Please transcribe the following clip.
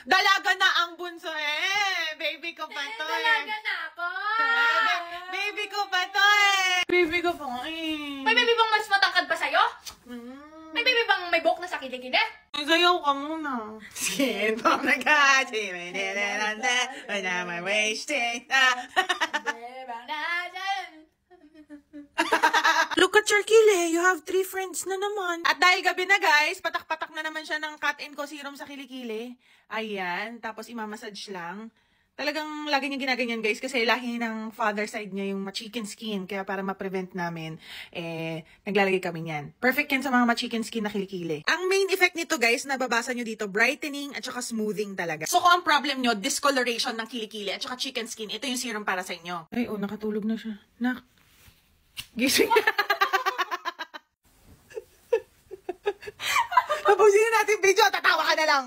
Dalaga na ang bunso eh. Baby ko pa to eh. Dalaga na ako. Baby ko pa to eh. Baby ko pa eh. May baby bang mas matangkad pa sa'yo? May baby bang may buhok na sa kilikili? Sayaw ka muna. Skin from the God, when am I wasting? Look at your kili. You have 3 friends na naman. At dahil gabi na guys, patak-patak na naman siya ng cut and co serum sa kilikili. Ayan. Tapos imamassage lang. Talagang lagi niya ginaganyan guys kasi lahi ng father side niya yung ma-chicken skin. Kaya para ma-prevent namin, naglalagay kami niyan. Perfect yan sa mga ma-chicken skin na kilikili. Ang main effect nito guys, nababasa nyo dito, brightening at saka smoothing talaga. So kung ang problem nyo, discoloration ng kilikili at saka chicken skin, ito yung serum para sa inyo. Ay, oh, nakatulog na siya. Gising. Tapusin na natin video, tatawa ka na lang.